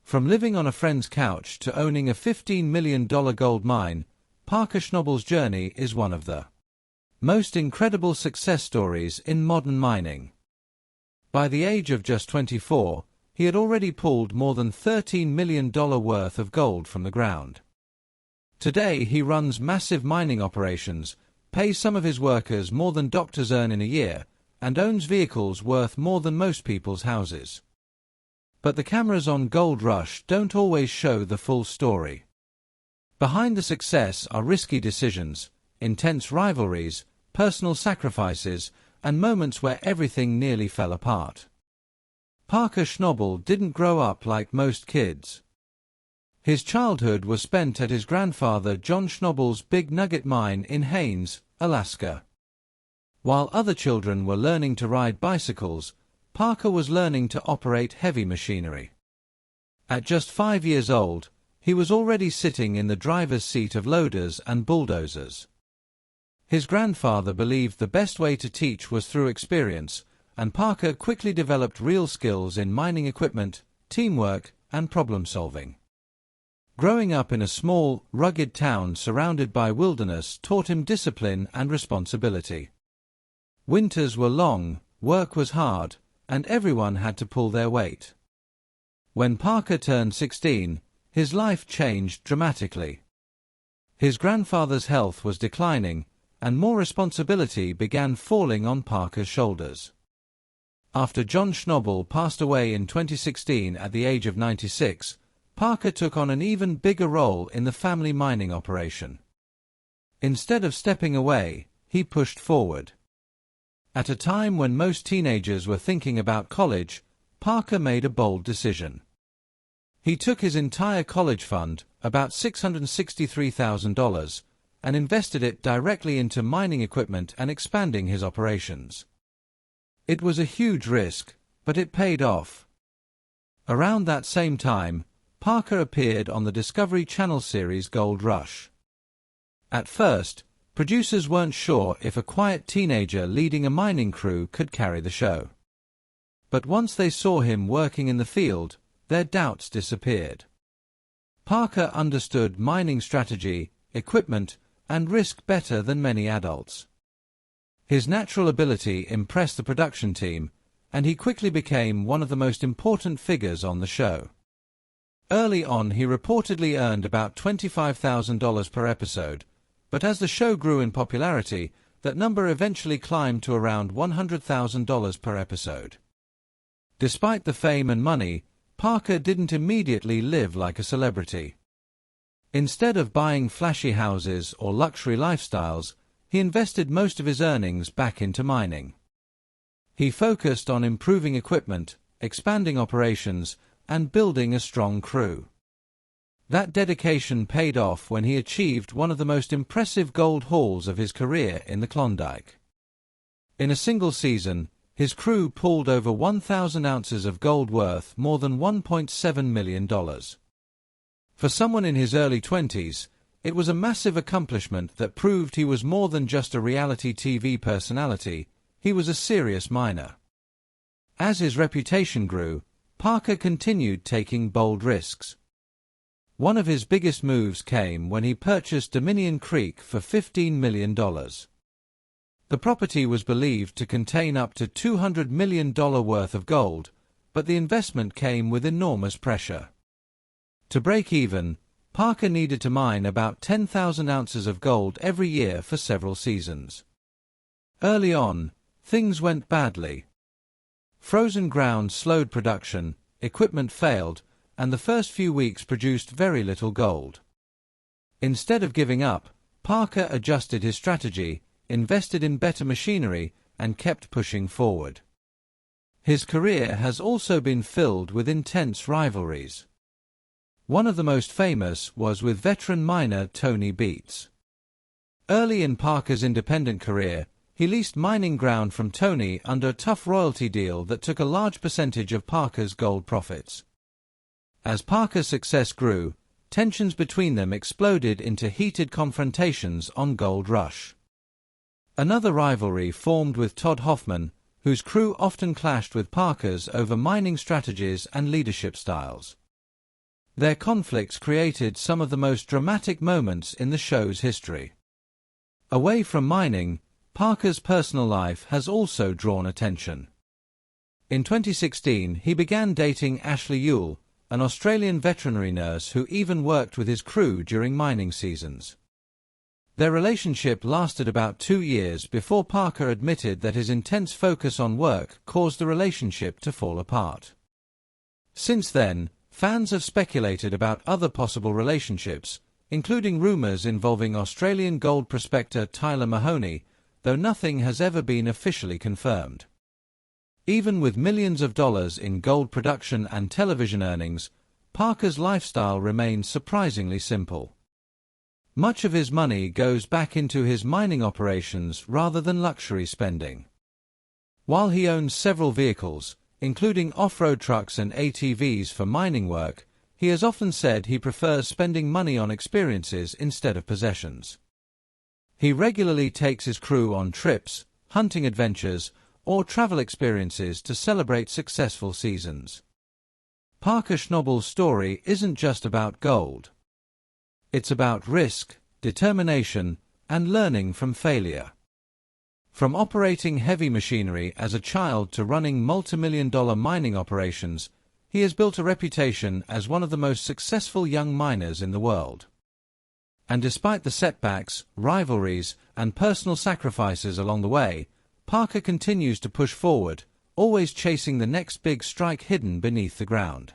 From living on a friend's couch to owning a $15 million gold mine, Parker Schnabel's journey is one of the most incredible success stories in modern mining. By the age of just 24, he had already pulled more than $13 million worth of gold from the ground. Today he runs massive mining operations, pays some of his workers more than doctors earn in a year, and owns vehicles worth more than most people's houses. But the cameras on Gold Rush don't always show the full story. Behind the success are risky decisions, intense rivalries, personal sacrifices, and moments where everything nearly fell apart. Parker Schnabel didn't grow up like most kids. His childhood was spent at his grandfather John Schnabel's Big Nugget Mine in Haines, Alaska. While other children were learning to ride bicycles, Parker was learning to operate heavy machinery. At just 5 years old, he was already sitting in the driver's seat of loaders and bulldozers. His grandfather believed the best way to teach was through experience, and Parker quickly developed real skills in mining equipment, teamwork, and problem-solving. Growing up in a small, rugged town surrounded by wilderness taught him discipline and responsibility. Winters were long, work was hard, and everyone had to pull their weight. When Parker turned 16, his life changed dramatically. His grandfather's health was declining, and more responsibility began falling on Parker's shoulders. After John Schnabel passed away in 2016 at the age of 96, Parker took on an even bigger role in the family mining operation. Instead of stepping away, he pushed forward. At a time when most teenagers were thinking about college, Parker made a bold decision. He took his entire college fund, about $663,000, and invested it directly into mining equipment and expanding his operations. It was a huge risk, but it paid off. Around that same time, Parker appeared on the Discovery Channel series Gold Rush. At first, producers weren't sure if a quiet teenager leading a mining crew could carry the show. But once they saw him working in the field, their doubts disappeared. Parker understood mining strategy, equipment, and risk better than many adults. His natural ability impressed the production team, and he quickly became one of the most important figures on the show. Early on, he reportedly earned about $25,000 per episode, but as the show grew in popularity, that number eventually climbed to around $100,000 per episode. Despite the fame and money, Parker didn't immediately live like a celebrity. Instead of buying flashy houses or luxury lifestyles, he invested most of his earnings back into mining. He focused on improving equipment, expanding operations, and building a strong crew. That dedication paid off when he achieved one of the most impressive gold hauls of his career in the Klondike. In a single season, his crew pulled over 1,000 ounces of gold worth more than $1.7 million. For someone in his early 20s, it was a massive accomplishment that proved he was more than just a reality TV personality, he was a serious miner. As his reputation grew, Parker continued taking bold risks. One of his biggest moves came when he purchased Dominion Creek for $15 million. The property was believed to contain up to $200 million worth of gold, but the investment came with enormous pressure. To break even, Parker needed to mine about 10,000 ounces of gold every year for several seasons. Early on, things went badly. Frozen ground slowed production, equipment failed, and the first few weeks produced very little gold. Instead of giving up, Parker adjusted his strategy, invested in better machinery, and kept pushing forward. His career has also been filled with intense rivalries. One of the most famous was with veteran miner Tony Beets. Early in Parker's independent career, he leased mining ground from Tony under a tough royalty deal that took a large percentage of Parker's gold profits. As Parker's success grew, tensions between them exploded into heated confrontations on Gold Rush. Another rivalry formed with Todd Hoffman, whose crew often clashed with Parker's over mining strategies and leadership styles. Their conflicts created some of the most dramatic moments in the show's history. Away from mining, Parker's personal life has also drawn attention. In 2016, he began dating Ashley Ewell, an Australian veterinary nurse who even worked with his crew during mining seasons. Their relationship lasted about 2 years before Parker admitted that his intense focus on work caused the relationship to fall apart. Since then, fans have speculated about other possible relationships, including rumors involving Australian gold prospector Tyler Mahoney, though nothing has ever been officially confirmed. Even with millions of dollars in gold production and television earnings, Parker's lifestyle remains surprisingly simple. Much of his money goes back into his mining operations rather than luxury spending. While he owns several vehicles, including off-road trucks and ATVs for mining work, he has often said he prefers spending money on experiences instead of possessions. He regularly takes his crew on trips, hunting adventures, or travel experiences to celebrate successful seasons. Parker Schnabel's story isn't just about gold. It's about risk, determination, and learning from failure. From operating heavy machinery as a child to running multi-million-dollar mining operations, he has built a reputation as one of the most successful young miners in the world. And despite the setbacks, rivalries, and personal sacrifices along the way, Parker continues to push forward, always chasing the next big strike hidden beneath the ground.